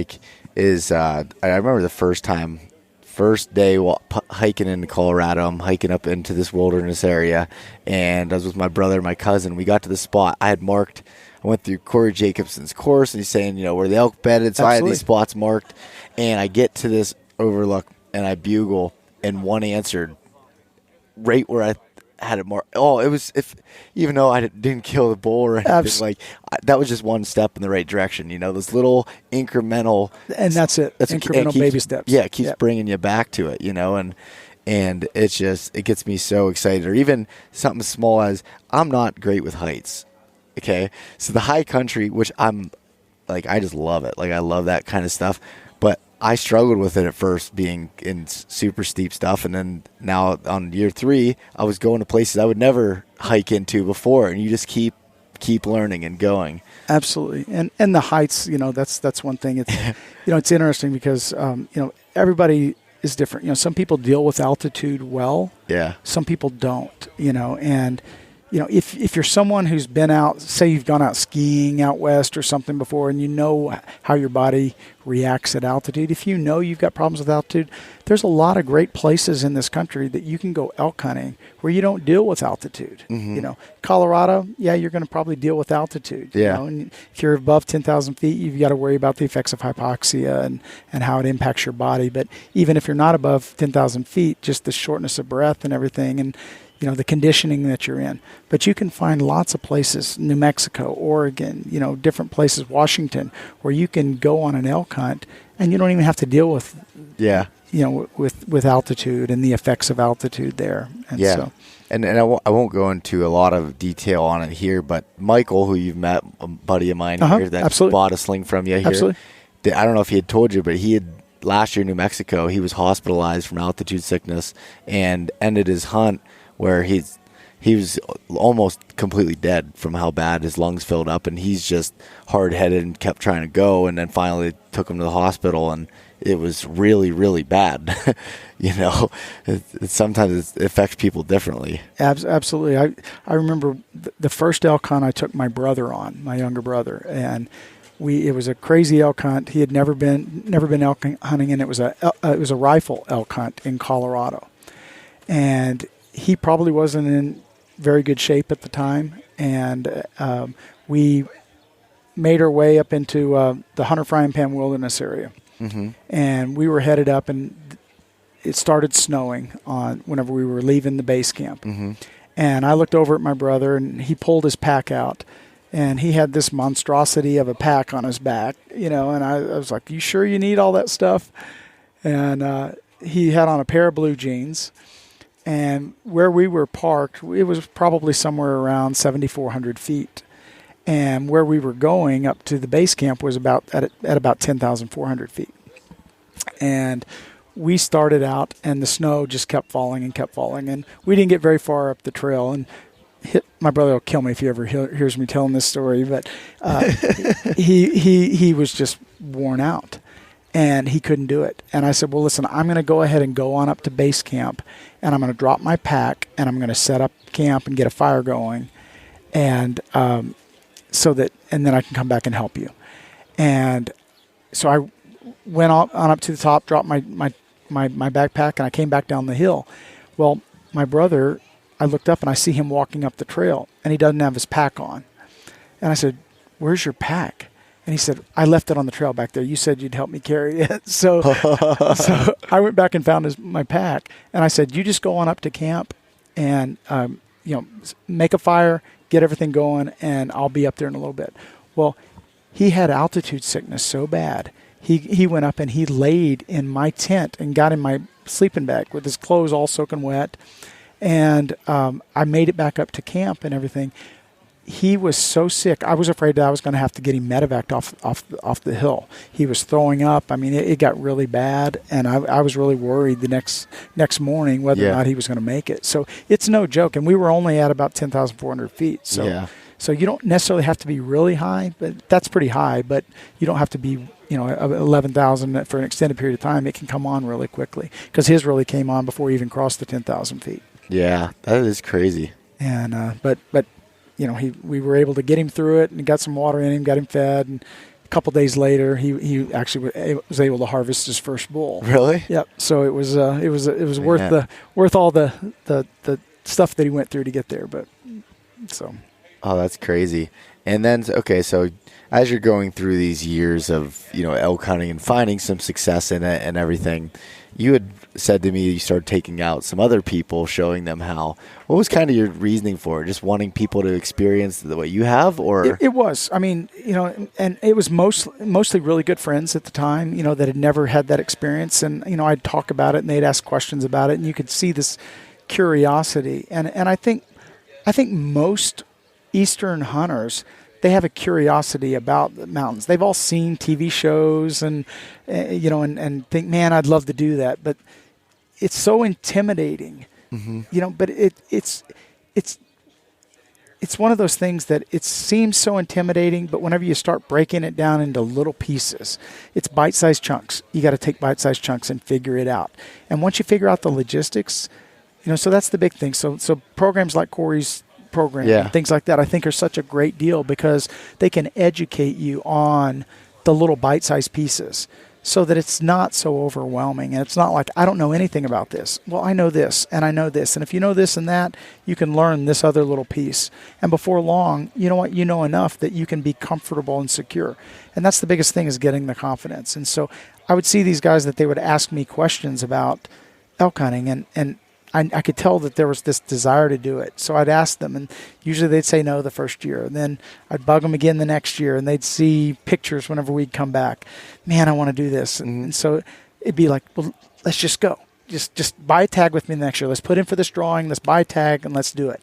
is I remember the first day hiking into Colorado. I'm hiking up into this wilderness area, and I was with my brother and my cousin. We got to the spot I had marked. I went through Corey Jacobson's course, and he's saying, where the elk bedded. So I had these spots marked, and I get to this overlook, and I bugle, and one answered right where I had it marked. Oh, it was, even though I didn't kill the bull or anything, that was just one step in the right direction. Those little incremental, and that's it. Incremental baby steps. Yeah, it keeps bringing you back to it. And it's just, it gets me so excited. Or even something small as, I'm not great with heights. Okay, so the high country, which I'm I just love it. I love that kind of stuff. But I struggled with it at first, being in super steep stuff, and then now on year 3, I was going to places I would never hike into before, and you just keep learning and going. Absolutely, and the heights, that's one thing. It's it's interesting because everybody is different. Some people deal with altitude well. Yeah. Some people don't. And if you're someone who's been out, say you've gone out skiing out west or something before, and you know how your body reacts at altitude, if you've got problems with altitude, there's a lot of great places in this country that you can go elk hunting where you don't deal with altitude. Colorado, you're going to probably deal with altitude. Yeah. And if you're above 10,000 feet, you've got to worry about the effects of hypoxia and how it impacts your body. But even if you're not above 10,000 feet, just the shortness of breath and everything, and the conditioning that you're in. But you can find lots of places, New Mexico, Oregon, different places, Washington, where you can go on an elk hunt and you don't even have to deal with, with altitude and the effects of altitude there. And yeah. So, and I won't go into a lot of detail on it here, but Michael, who you've met, a buddy of mine here that absolutely. bought a sling from you here. Absolutely. I don't know if he had told you, but last year in New Mexico, he was hospitalized from altitude sickness and ended his hunt where he was almost completely dead from how bad his lungs filled up, and he's just hard-headed and kept trying to go, and then finally took him to the hospital, and it was really, really bad. Sometimes it affects people differently. Absolutely. I remember the first elk hunt I took my brother on, my younger brother, and it was a crazy elk hunt. He had never been elk hunting, and it was a rifle elk hunt in Colorado, and he probably wasn't in very good shape at the time, and we made our way up into the Hunter Frying Pan Wilderness area, and we were headed up, and it started snowing whenever we were leaving the base camp, and I looked over at my brother, and he pulled his pack out, and he had this monstrosity of a pack on his back, and I was like, "You sure you need all that stuff?" And he had on a pair of blue jeans. And where we were parked, it was probably somewhere around 7,400 feet. And where we were going up to the base camp was at about 10,400 feet. And we started out, and the snow just kept falling and kept falling. And we didn't get very far up the trail. And my brother will kill me if he ever hears me telling this story. But he was just worn out. And he couldn't do it. And I said, well, listen, I'm going to go ahead and go on up to base camp, and I'm going to drop my pack, and I'm going to set up camp and get a fire going, and and then I can come back and help you. And so I went on up to the top, dropped my backpack, and I came back down the hill. Well, my brother, I looked up, and I see him walking up the trail, and he doesn't have his pack on. And I said, where's your pack? And he said, I left it on the trail back there. You said you'd help me carry it. So I went back and found my pack. And I said, you just go on up to camp and, make a fire, get everything going, and I'll be up there in a little bit. Well, he had altitude sickness so bad. He went up and he laid in my tent and got in my sleeping bag with his clothes all soaking wet. And I made it back up to camp and everything. He was so sick. I was afraid that I was going to have to get him medevaced off the hill. He was throwing up. I mean, it got really bad, and I was really worried the next morning whether or not he was going to make it. So it's no joke, and we were only at about 10,400 feet. So so you don't necessarily have to be really high, but that's pretty high. But you don't have to be 11,000 for an extended period of time. It can come on really quickly because his really came on before he even crossed the 10,000 feet. Yeah, that is crazy. And but. We were able to get him through it and got some water in him, got him fed, and a couple days later, he actually was able to harvest his first bull. Really? Yep. So it was worth all the stuff that he went through to get there. But so. Oh, that's crazy. And then so as you're going through these years of elk hunting and finding some success in it and everything, you had said to me you started taking out some other people, showing them how. What was kind of your reasoning for it? Just wanting people to experience the way you have, or it was. I mean, and it was mostly really good friends at the time, that had never had that experience, and I'd talk about it, and they'd ask questions about it, and you could see this curiosity, and I think most Eastern hunters, they have a curiosity about the mountains. They've all seen TV shows and think, man, I'd love to do that. But it's so intimidating, but it's one of those things that it seems so intimidating, but whenever you start breaking it down into little pieces, it's bite-sized chunks. You got to take bite-sized chunks and figure it out. And once you figure out the logistics, so that's the big thing. So programs like Corey's program and things like that I think are such a great deal because they can educate you on the little bite-sized pieces so that it's not so overwhelming, and it's not like, I don't know anything about this. Well, I know this and I know this, and if you know this and that, you can learn this other little piece, and before long, you know enough that you can be comfortable and secure. And that's the biggest thing, is getting the confidence. And so I would see these guys that they would ask me questions about elk hunting, and I could tell that there was this desire to do it. So I'd ask them, and usually they'd say no the first year. And then I'd bug them again the next year, and they'd see pictures whenever we'd come back. Man, I want to do this. And so it'd be like, well, let's just go. Just buy a tag with me next year. Let's put in for this drawing. Let's buy a tag and let's do it.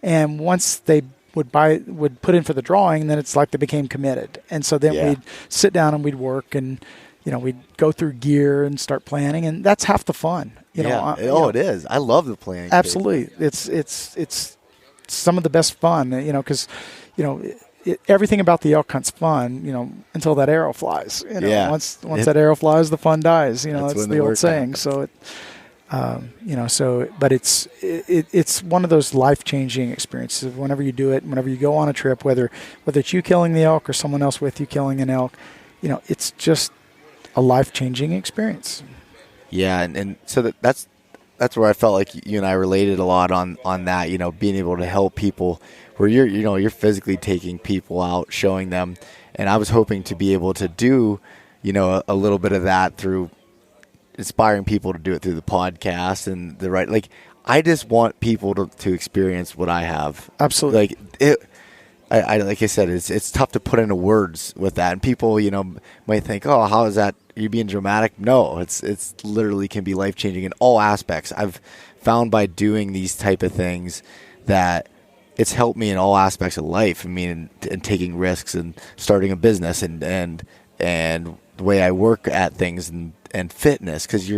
And once they would put in for the drawing, then it's like they became committed. And so then we'd sit down and we'd work, and we'd go through gear and start planning, and that's half the fun. It is. I love the planning. Absolutely, it's some of the best fun. Because everything about the elk hunt's fun. Until that arrow flies. Once that arrow flies, the fun dies. That's the old saying. So but it's one of those life-changing experiences. Whenever you do it, whenever you go on a trip, whether it's you killing the elk or someone else with you killing an elk, it's just a life-changing experience. Yeah, and so that's where I felt like you and I related a lot on that. Being able to help people, where you're physically taking people out, showing them, and I was hoping to be able to do a little bit of that through inspiring people to do it through the podcast and the right. Like, I just want people to experience what I have. Absolutely. Like I said, it's tough to put into words with that, and people might think, oh, how is that? Are you being dramatic? No, it's literally can be life changing in all aspects. I've found by doing these type of things that it's helped me in all aspects of life. I mean, and taking risks and starting a business and the way I work at things and fitness, because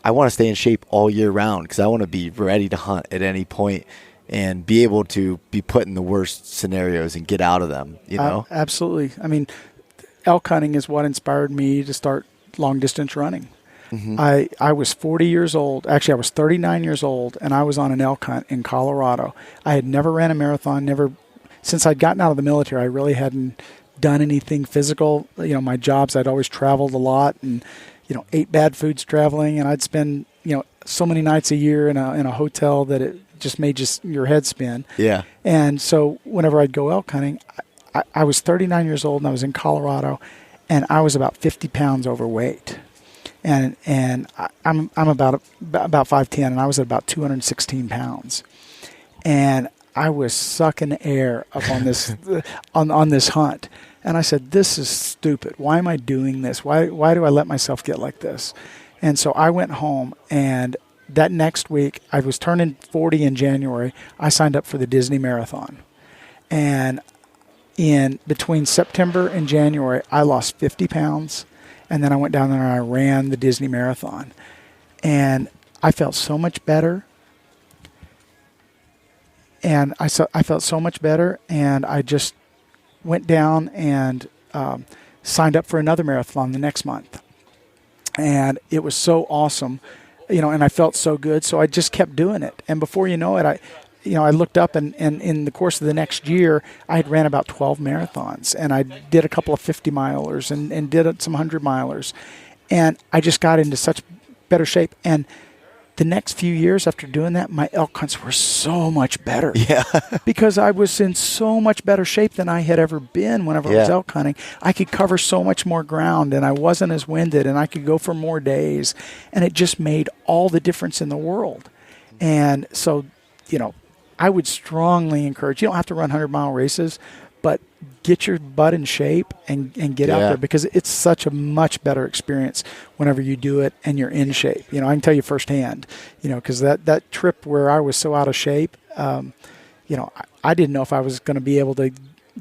I want to stay in shape all year round, because I want to be ready to hunt at any point and be able to be put in the worst scenarios and get out of them, Absolutely. I mean, elk hunting is what inspired me to start long distance running. Mm-hmm. I was 40 years old. Actually, I was 39 years old, and I was on an elk hunt in Colorado. I had never ran a marathon, since I'd gotten out of the military, I really hadn't done anything physical. My jobs, I'd always traveled a lot and, ate bad foods traveling, and I'd spend, so many nights a year in a hotel that it just made your head spin. Yeah. And so whenever I'd go elk hunting, I was 39 years old and I was in Colorado, and I was about 50 pounds overweight. And I'm about 5'10", and I was at about 216 pounds. And I was sucking air up on this on this hunt. And I said, this is stupid. Why am I doing this? Why do I let myself get like this? And so I went home, and that next week, I was turning 40 in January. I signed up for the Disney Marathon. And in between September and January, I lost 50 pounds. And then I went down there and I ran the Disney Marathon. And I felt so much better. And I felt so much better. And I just went down and signed up for another marathon the next month. And it was so awesome, and I felt so good. So I just kept doing it. And before you know it, I looked up and in the course of the next year, I had ran about 12 marathons, and I did a couple of 50-milers and did some 100-milers. And I just got into such better shape. And the next few years after doing that, my elk hunts were so much better. Yeah. Because I was in so much better shape than I had ever been whenever I was elk hunting. I could cover so much more ground, and I wasn't as winded, and I could go for more days. And it just made all the difference in the world. And so, I would strongly encourage, you don't have to run 100-mile races, but get your butt in shape and get out there, because it's such a much better experience whenever you do it and you're in shape. I can tell you firsthand, because that trip where I was so out of shape, I didn't know if I was going to be able to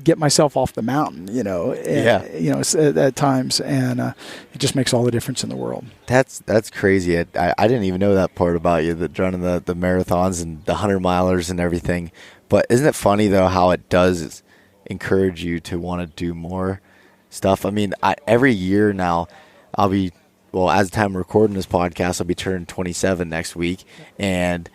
get myself off the mountain, at times, and it just makes all the difference in the world. That's crazy. I didn't even know that part about you, that running the marathons and the 100-milers and everything. But isn't it funny, though, how it does encourage you to want to do more stuff? I mean, every year now, as the time I'm recording this podcast, I'll be turning 27 next week, and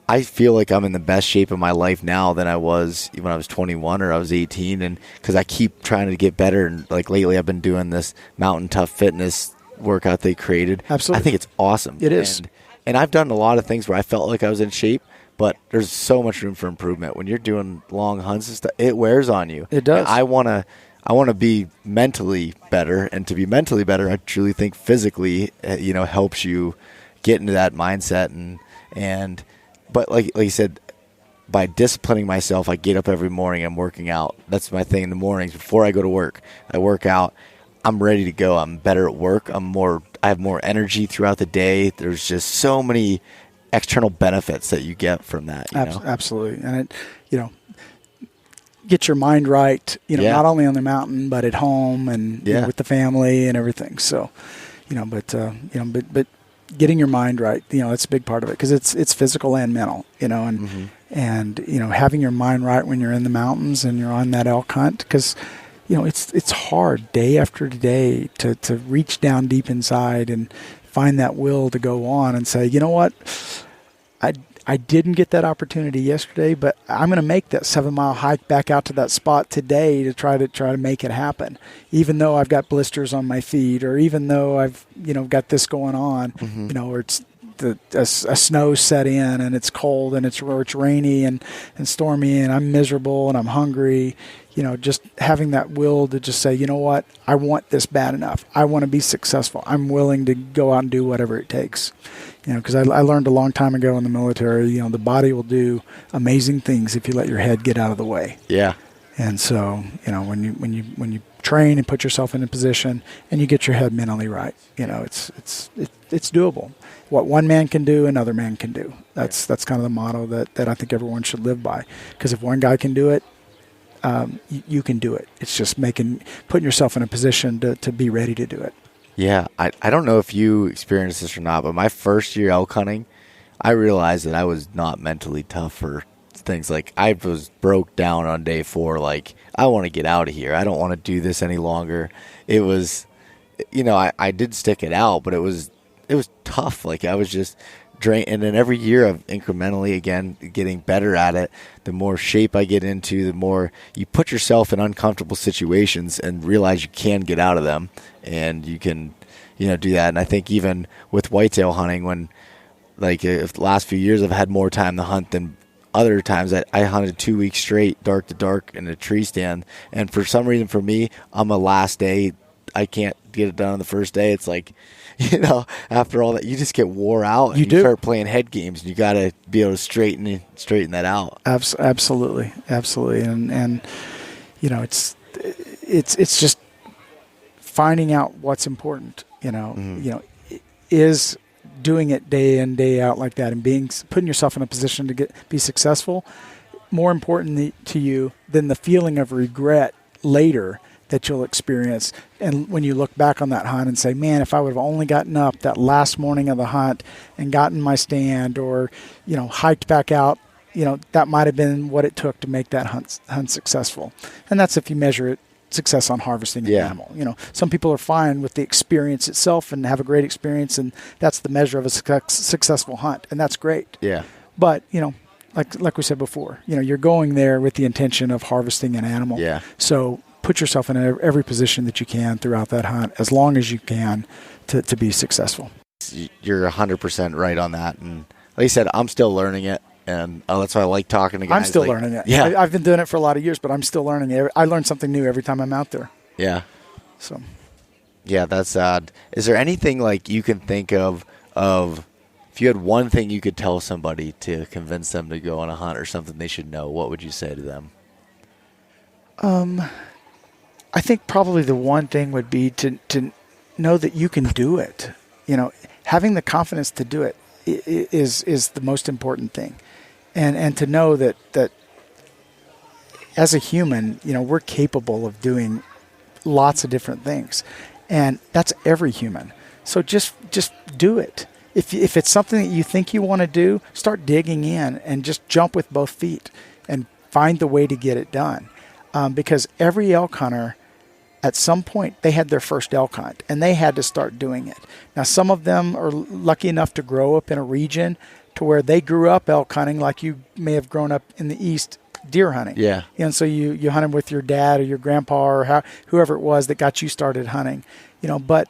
I feel like I'm in the best shape of my life now than I was when I was 21 or I was 18, and because I keep trying to get better. And like lately, I've been doing this Mountain Tough Fitness workout they created. Absolutely, I think it's awesome. It is, and I've done a lot of things where I felt like I was in shape, but there's so much room for improvement. When you're doing long hunts and stuff, it wears on you. It does. And I want to be mentally better, and to be mentally better, I truly think physically, helps you get into that mindset and. But like you said, by disciplining myself, I get up every morning, I'm working out. That's my thing in the mornings before I go to work. I work out. I'm ready to go. I'm better at work. I I have more energy throughout the day. There's just so many external benefits that you get from that. You know? Absolutely. And it, get your mind right, not only on the mountain, but at home and with the family and everything. So, but getting your mind right, that's a big part of it, because it's physical and mental, and having your mind right when you're in the mountains and you're on that elk hunt, because it's hard day after day to reach down deep inside and find that will to go on and say, you know what, I didn't get that opportunity yesterday, but I'm going to make that 7-mile hike back out to that spot today to try to make it happen, even though I've got blisters on my feet, or even though I've got this going on, or it's a snow set in and it's cold and it's rainy and stormy and I'm miserable and I'm hungry. Just having that will to just say, you know what, I want this bad enough. I want to be successful. I'm willing to go out and do whatever it takes. Because I learned a long time ago in the military, the body will do amazing things if you let your head get out of the way. Yeah. And so, when you train and put yourself in a position and you get your head mentally right, it's doable. What one man can do, another man can do. That's kind of the motto that I think everyone should live by. Because if one guy can do it, you can do it. It's just putting yourself in a position to be ready to do it. Yeah, I don't know if you experienced this or not, but my first year elk hunting, I realized that I was not mentally tough for things. Like, I was broke down on day 4, like, I want to get out of here. I don't want to do this any longer. It was, I did stick it out, but it was tough. Like, I was just drained. And then every year I'm incrementally, again, getting better at it. The more shape I get into, the more you put yourself in uncomfortable situations and realize you can get out of them, and you can, do that. And I think even with whitetail hunting, when, like, if the last few years I've had more time to hunt than other times, I hunted 2 weeks straight, dark to dark, in a tree stand. And for some reason, for me, on the last day, I can't get it done on the first day. It's like, after all that, you just get wore out. And you start playing head games, and you got to be able to straighten that out. Absolutely, and it's just finding out what's important. Is doing it day in, day out like that, and putting yourself in a position to be successful more important to you than the feeling of regret later that you'll experience. And when you look back on that hunt and say, man, if I would have only gotten up that last morning of the hunt and gotten my stand, or, hiked back out, that might have been what it took to make that hunt successful. And that's if you measure it success on harvesting an animal. Some people are fine with the experience itself and have a great experience, and that's the measure of a successful hunt. And that's great. Yeah. But, like we said before, you're going there with the intention of harvesting an animal. Yeah. So put yourself in every position that you can throughout that hunt, as long as you can, to be successful. You're 100% right on that. And like you said, I'm still learning it. And that's why I like talking to guys. I'm still learning it. Yeah. I've been doing it for a lot of years, but I'm still learning it. I learn something new every time I'm out there. Yeah. So. Yeah, that's odd. Is there anything like you can think of if you had one thing you could tell somebody to convince them to go on a hunt, or something they should know, what would you say to them? I think probably the one thing would be to know that you can do it. Having the confidence to do it is the most important thing. And to know that as a human, we're capable of doing lots of different things. And that's every human. So just do it. If it's something that you think you want to do, start digging in and just jump with both feet and find the way to get it done. Because every elk hunter, at some point, they had their first elk hunt, and they had to start doing it. Now, some of them are lucky enough to grow up in a region to where they grew up elk hunting, like you may have grown up in the East deer hunting. Yeah. And so you hunted with your dad or your grandpa or whoever it was that got you started hunting. But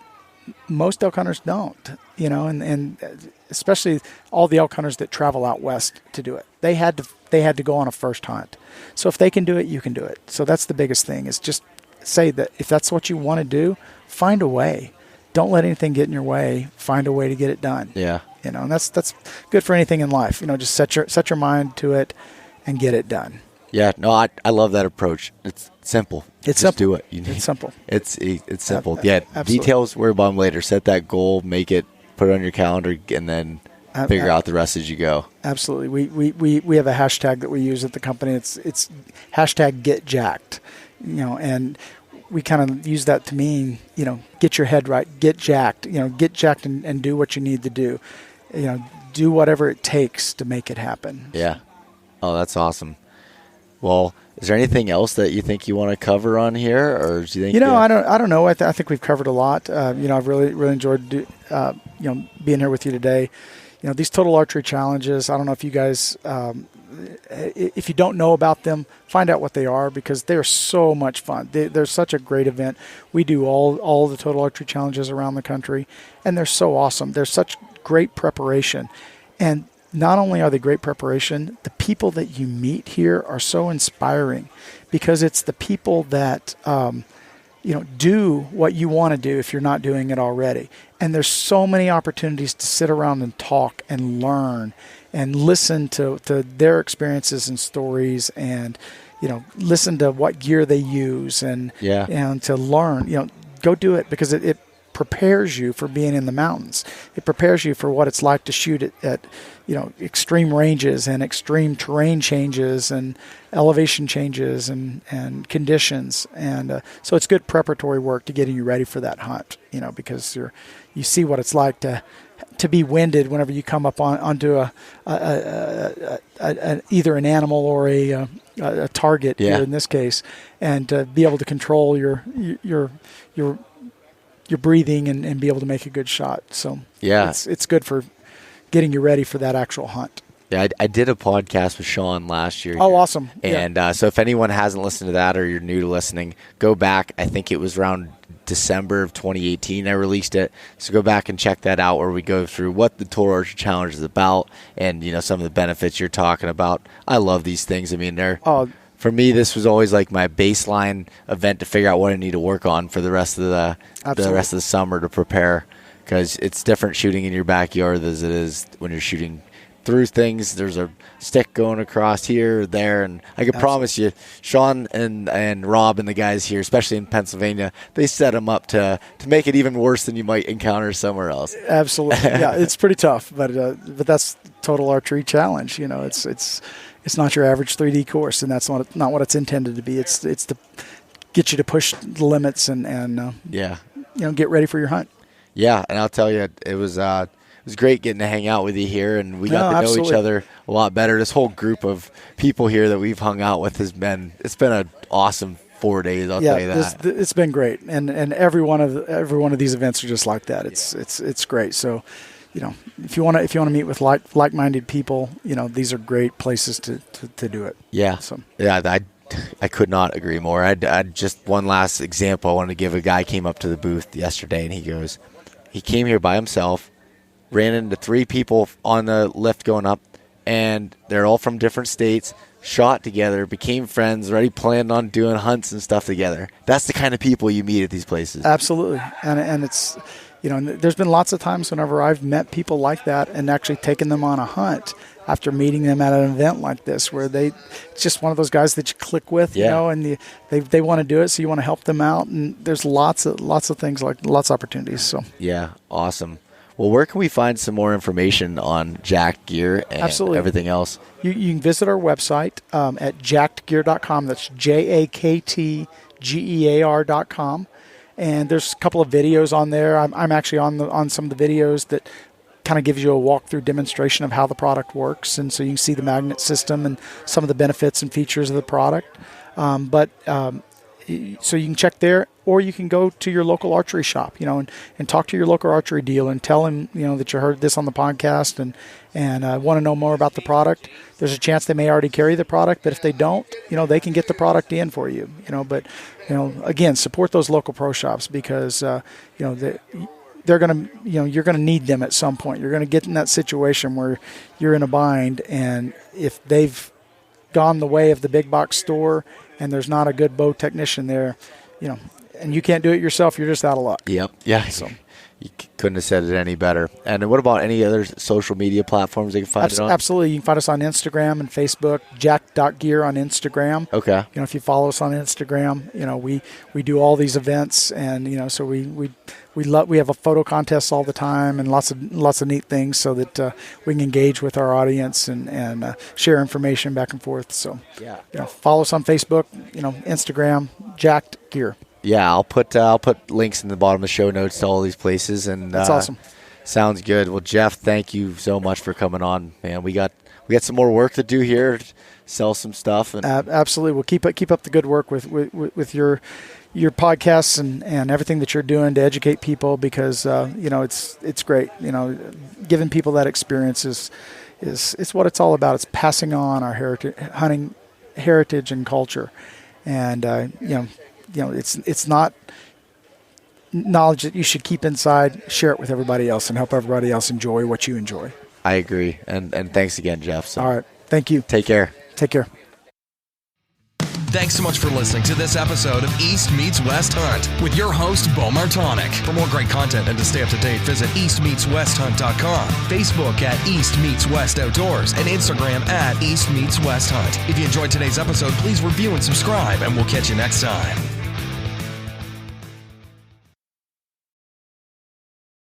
most elk hunters don't. And especially all the elk hunters that travel out west to do it. They had to go on a first hunt. So if they can do it, you can do it. So that's the biggest thing, is just say that if that's what you want to do, find a way. Don't let anything get in your way. Find a way to get it done. Yeah. And that's good for anything in life. Just set your mind to it and get it done. Yeah. No, I love that approach. It's simple. It's Just simple. do it. It's simple. It's simple. Absolutely. Details, worry about them later. Set that goal, make it, put it on your calendar, and then figure out the rest as you go. Absolutely. We have a hashtag that we use at the company. It's hashtag Get Jacked, and we kind of use that to mean, get your head right, get jacked, get jacked and do what you need to do, do whatever it takes to make it happen. Yeah. Oh, that's awesome. Well, is there anything else that you think you want to cover on here, or do you think? I don't know. I think we've covered a lot. I've really enjoyed being here with you today. These total archery challenges. I don't know if you guys, if you don't know about them, find out what they are, because they're so much fun. They're such a great event. We do all the total archery challenges around the country, and they're so awesome. They're such great preparation, and not only are they great preparation, the people that you meet here are so inspiring, because it's the people that do what you want to do if you're not doing it already. And there's so many opportunities to sit around and talk and learn and listen to their experiences and stories, and listen to what gear they use, and to learn. Go do it, because it prepares you for being in the mountains. It prepares you for what it's like to shoot at extreme ranges and extreme terrain changes and elevation changes and conditions. And so it's good preparatory work to getting you ready for that hunt, because you see what it's like to be winded whenever you come up onto either an animal or a target here in this case, and to be able to control your breathing and be able to make a good shot. So it's good for getting you ready for that actual hunt. Yeah, I did a podcast with Sean last year. Oh, awesome. And so if anyone hasn't listened to that, or you're new to listening, go back. I think it was around December of 2018 I released it. So go back and check that out, where we go through what the Total Archery Challenge is about, and some of the benefits you're talking about. I love these things. I mean, for me, this was always like my baseline event to figure out what I need to work on for the rest of the summer to prepare, because it's different shooting in your backyard as it is when you're shooting through things. There's a stick going across here or there, and I can promise you, Sean and Rob and the guys here, especially in Pennsylvania, they set them up to make it even worse than you might encounter somewhere else. Absolutely. Yeah, it's pretty tough, but that's Total Archery Challenge. It's not your average 3D course, and that's not what it's intended to be. It's to get you to push the limits and get ready for your hunt. Yeah, and I'll tell you, it was great getting to hang out with you here, and we got to know each other a lot better. This whole group of people here that we've hung out with it's been an awesome 4 days. I'll tell you that. It's been great, and every one of these events are just like that. It's great. So, if you want to meet with like-minded people, these are great places to do it. Yeah. So. Yeah. I could not agree more. I'd just one last example I wanted to give. A guy came up to the booth yesterday, and he came here by himself, ran into 3 people on the lift going up, and they're all from different states, shot together, became friends, already planned on doing hunts and stuff together. That's the kind of people you meet at these places. Absolutely. And it's, there's been lots of times whenever I've met people like that and actually taken them on a hunt after meeting them at an event like this, where it's just one of those guys that you click with, and they want to do it, so you want to help them out. And there's lots of things, lots of opportunities. So yeah, awesome. Well, where can we find some more information on Jakt Gear and everything else? You can visit our website at jaktgear.com. That's JAKTGEAR.com. And there's a couple of videos on there. I'm actually on some of the videos that kind of gives you a walkthrough demonstration of how the product works. And so you can see the magnet system and some of the benefits and features of the product. So you can check there, or you can go to your local archery shop, and talk to your local archery dealer and tell him, that you heard this on the podcast and want to know more about the product. There's a chance they may already carry the product, but if they don't, they can get the product in for you, But, again, support those local pro shops, because, they're going to, you're going to need them at some point. You're going to get in that situation where you're in a bind, and if they've gone the way of the big box store and there's not a good bow technician there, and you can't do it yourself, you're just out of luck. Yep. Yeah. So. You couldn't have said it any better. And what about any other social media platforms they can find it on? Absolutely. You can find us on Instagram and Facebook, Jakt Gear on Instagram. Okay. If you follow us on Instagram, we do all these events, and so we have a photo contests all the time and lots of neat things so that we can engage with our audience and share information back and forth. So follow us on Facebook, Instagram, Jakt Gear. Yeah, I'll put links in the bottom of the show notes to all these places, and that's awesome. Sounds good. Well, Jeff, thank you so much for coming on, man. We got some more work to do here, sell some stuff, and absolutely. We'll keep up the good work with your podcasts and everything that you're doing to educate people, because it's great. Giving people that experience is what it's all about. It's passing on our hunting heritage and culture, and it's not knowledge that you should keep inside. Share it with everybody else and help everybody else enjoy what you enjoy. I agree. And thanks again, Jeff. So, all right. Thank you. Take care. Take care. Thanks so much for listening to this episode of East Meets West Hunt with your host, Bo Martonic. For more great content and to stay up to date, visit eastmeetswesthunt.com, Facebook at East Meets West Outdoors, and Instagram at East Meets West Hunt. If you enjoyed today's episode, please review and subscribe, and we'll catch you next time.